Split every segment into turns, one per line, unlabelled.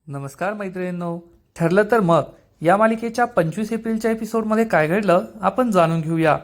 नमस्कार मैत्रिणींनो. ठरलं तर मग या मालिकेच्या 25 एप्रिलच्या एपिसोडमध्ये काय घडलं आपण जाणून घेऊया.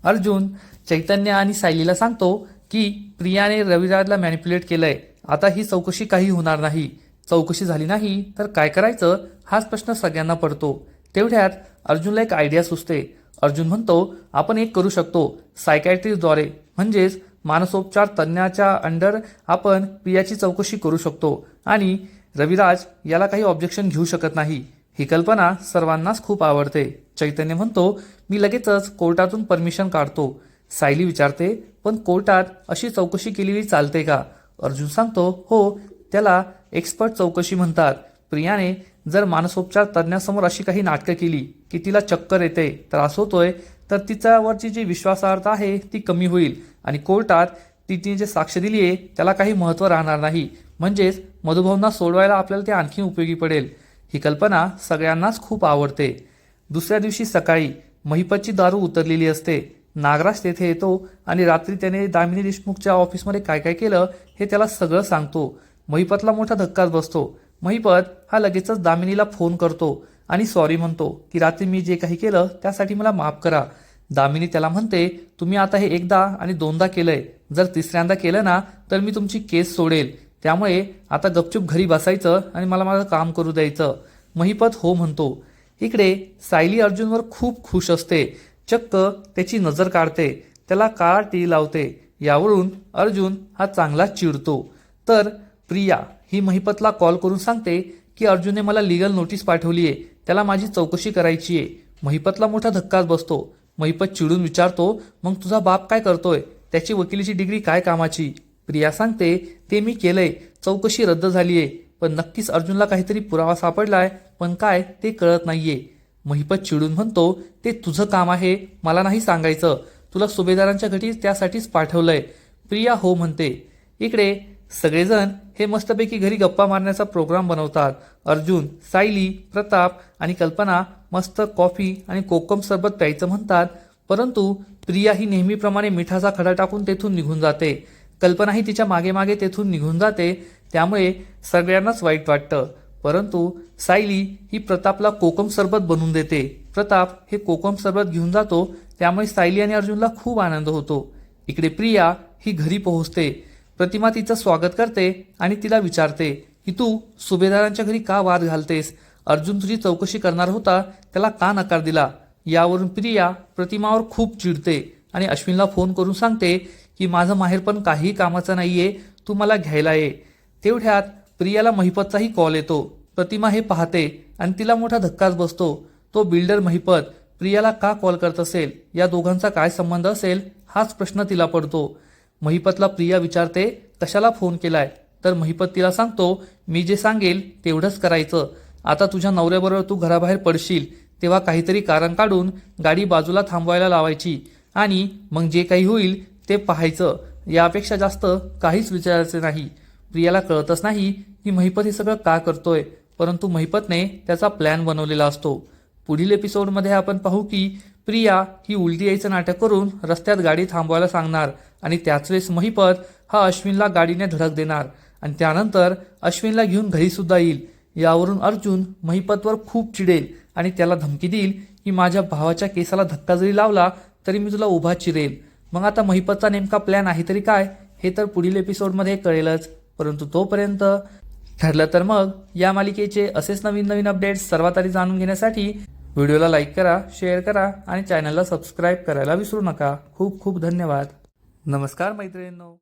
अर्जुन चैतन्य आणि सायलीला सांगतो की प्रियाने रविराजला मॅनिप्युलेट केलंय. आता ही चौकशी काही होणार नाही. चौकशी झाली नाही तर काय करायचं हाच प्रश्न सगळ्यांना पडतो. तेवढ्यात अर्जुनला एक आयडिया सुचते. अर्जुन म्हणतो आपण एक करू शकतो. सायकॅट्रिस्टद्वारे म्हणजेच मानसोपचार तज्ज्ञाच्या अंडर आपण प्रियाची चौकशी करू शकतो आणि रविराज याला काही ऑब्जेक्शन घेऊ शकत नाही. ही कल्पना सर्वांनाच खूप आवडते. चैतन्य म्हणतो मी लगेचच कोर्टातून परमिशन काढतो. सायली विचारते पण कोर्टात अशी चौकशी केलेली चालते का? अर्जुन सांगतो हो, त्याला एक्सपर्ट चौकशी म्हणतात. प्रियाने जर मानसोपचार तज्ज्ञासमोर अशी काही नाटकं केली की तिला चक्कर येते, त्रास होतोय, तर तिच्यावरची जी विश्वासार्हता आहे ती कमी होईल आणि कोर्टात तिने जे साक्ष दिली आहे त्याला काही महत्त्व राहणार नाही. म्हणजेच मधुभावना सोडवायला आपल्याला ते आणखी उपयोगी पडेल. ही कल्पना सगळ्यांनाच खूप आवडते. दुसऱ्या दिवशी सकाळी महिपतची दारू उतरलेली असते. नागराज तेथे येतो आणि रात्री त्याने दामिनी देशमुखच्या ऑफिसमध्ये काय काय केलं हे त्याला सगळं सांगतो. महिपतला मोठा धक्काच बसतो. महिपत हा लगेचच दामिनीला फोन करतो आणि सॉरी म्हणतो की रात्री मी जे काही केलं त्यासाठी मला माफ करा. दामिनी त्याला म्हणते तुम्ही आता हे एकदा आणि दोनदा केलंय, जर तिसऱ्यांदा केलं ना तर मी तुमची केस सोडेल. त्यामुळे आता गपचूप घरी बसायचं आणि मला माझं काम करू द्यायचं. महिपत हो म्हणतो. इकडे सायली अर्जुनवर खूप खुश असते. चक्क त्याची नजर काढते, त्याला काळा टीळ लावते. यावरून अर्जुन हा चांगलाच चिडतो. तर प्रिया ही महिपतला कॉल करून सांगते की अर्जुनने मला लीगल नोटीस पाठवली आहे, त्याला माझी चौकशी करायची आहे. महिपतला मोठा धक्काच बसतो. महिपत चिडून विचारतो मग तुझा बाप काय करतोय, त्याची वकिलीची डिग्री काय कामाची? प्रिया सांगते ते मी केलंय, चौकशी रद्द झालीये, पण नक्कीच अर्जुनला काहीतरी पुरावा सापडलाय, पण काय ते कळत नाहीये. महिपत चिडून म्हणतो ते तुझं काम आहे, मला नाही सांगायचं. तुला सुभेदारांच्या घरी त्यासाठीच पाठवलंय. प्रिया हो म्हणते. इकडे सगळेजण हे मस्तपैकी घरी गप्पा मारण्याचा प्रोग्राम बनवतात. अर्जुन, सायली, प्रताप आणि कल्पना मस्त कॉफी आणि कोकम सरबत प्यायचं म्हणतात. परंतु प्रिया ही नेहमीप्रमाणे मिठाचा खडा टाकून तेथून निघून जाते. कल्पनाही तिच्या मागे मागे तेथून निघून जाते. त्यामुळे सगळ्यांनाच वाईट वाटतं. परंतु सायली ही प्रतापला कोकम सरबत बनवून देते. प्रताप हे कोकम सरबत घेऊन जातो. त्यामुळे सायली आणि अर्जुनला खूप आनंद होतो. इकडे प्रिया ही घरी पोहोचते. प्रतिमा तिचं स्वागत करते आणि तिला विचारते की तू सुभेदारांच्या घरी का वाद घालतेस? अर्जुन तुझी चौकशी करणार होता, त्याला का नकार दिला? यावरून प्रिया प्रतिमावर खूप चिडते आणि अश्विनला फोन करून सांगते की माझं माहेर पण काही कामाचं नाहीये, तू मला घ्यायला ये. तेवढ्यात प्रियाला महिपतचाही कॉल येतो. प्रतिमा हे पाहते आणि तिला मोठा धक्काच बसतो. तो बिल्डर महिपत प्रियाला का कॉल करत असेल, या दोघांचा काय संबंध असेल हाच प्रश्न तिला पडतो. महिपतला प्रिया विचारते कशाला फोन केलाय, तर महिपत तिला सांगतो मी जे सांगेल तेवढंच करायचं. आता तुझ्या नवऱ्याबरोबर तू घराबाहेर पडशील तेव्हा काहीतरी कारण काढून गाडी बाजूला थांबवायला लावायची आणि मग जे काही होईल ते पाहायचं. यापेक्षा जास्त काहीच विचारायचे नाही. प्रियाला कळतच नाही की महिपत हे सगळं का करतोय, परंतु महिपतने त्याचा प्लॅन बनवलेला असतो. पुढील एपिसोडमध्ये आपण पाहू की प्रिया ही उलटी यायचं नाटक करून रस्त्यात गाडी थांबवायला सांगणार आणि त्याच वेळेस महिपत हा अश्विनला गाडीने धडक देणार आणि त्यानंतर अश्विनला घेऊन घरी सुद्धा येईल. यावरून अर्जुन महिपतवर खूप चिडेल आणि त्याला धमकी देईल की माझ्या भावाच्या केसाला धक्का जरी लावला तरी मी तुला उभा चिरेल. मग आता महिपतचा नेमका प्लॅन आहे तरी काय हे तर पुढील एपिसोडमध्ये कळेलच. परंतु तोपर्यंत ठरलं तर मग या मालिकेचे असेच नवीन नवीन अपडेट्स सर्वात आधी जाणून घेण्यासाठी व्हिडिओला लाईक करा, शेअर करा आणि चॅनलला सबस्क्राईब करायला विसरू नका. खूप खूप धन्यवाद. नमस्कार मैत्रिणींनो.